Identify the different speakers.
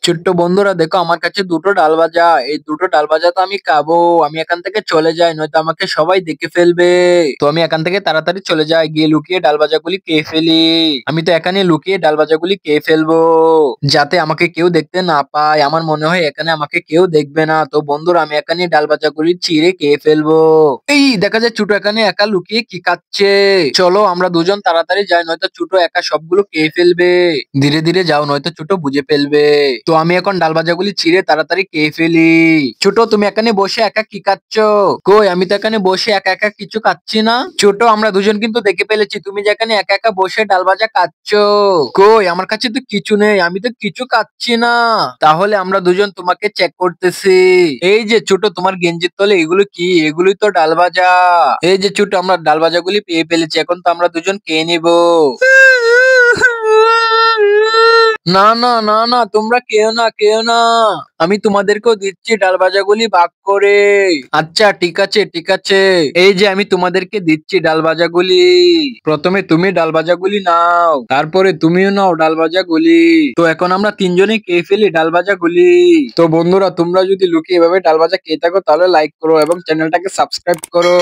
Speaker 1: ছোট্ট বন্ধুরা দেখো আমার কাছে দুটো ডাল ভাজা। এই দুটো ডাল ভাজা তো আমি খাবো। আমি এখান থেকে চলে যাই, নয়তো আমাকে সবাই দেখে ফেলবে। তো আমি এখান থেকে তাড়াতাড়ি চলে যাই, গিয়ে লুকিয়ে ডাল ভাজাগুলি খেয়ে ফেলি। আমি তো এখানে লুকিয়ে ডাল ভাজাগুলি খেয়ে ফেলবো, যাতে আমাকে কেউ দেখতে না পায়। আমার মনে হয় এখানে আমাকে কেউ দেখবে না। তো বন্ধুরা আমি এখানে ডাল ভাজাগুলি চিড়ে খেয়ে ফেলবো। এই দেখা যায় ছোট এখানে একা লুকিয়ে কি খাচ্ছে। চলো আমরা দুজন তাড়াতাড়ি যাই, নয়তো ছোট একা সবগুলো খেয়ে ফেলবে। ধীরে ধীরে যাও, নয়তো ছোট বুঝে ফেলবে। তো আমি এখন ডাল ভাজাগুলি ছিঁড়ে তাড়াতাড়ি খেয়ে ফেলি। ছোট তুমি এখানে বসে একা কি খাচ্ছ? কই আমি তো এখানে বসে একা একা কিছু খাচ্ছি না। ছোট আমরা দুজন কিন্তু দেখে ফেলেছি তুমি যেখানে একা একা বসে ডাল ভাজা খাচ্ছ। কই আমার কাছে তো কিছু নেই, আমি তো কিছু খাচ্ছি না। তাহলে আমরা দুজন তোমাকে চেক করতেছি। এই যে ছোট তোমার গেঞ্জির তলে এগুলো কি? এগুলোই তো ডাল ভাজা। এই যে ছোট আমরা ডাল ভাজাগুলি পেয়ে ফেলেছি, এখন তো আমরা দুজন খেয়ে নিবো। না না না না, তোমরা কেউ না কেউ না, আমি তোমাদেরকেও দিচ্ছি ডাল ভাজাগুলি ভাগ করে। আচ্ছা ঠিক আছে ঠিক আছে, এই যে আমি তোমাদেরকে দিচ্ছি ডাল ভাজাগুলি। প্রথমে তুমি ডাল ভাজাগুলি নাও, তারপরে তুমিও নাও ডাল ভাজাগুলি। তো এখন আমরা তিনজনে খেয়ে ফেলি ডাল ভাজাগুলি। তো বন্ধুরা তোমরা যদি লুকিয়ে এভাবে ডাল ভাজা খেয়ে থাকো তাহলে লাইক করো এবং চ্যানেলটাকে সাবস্ক্রাইব করো।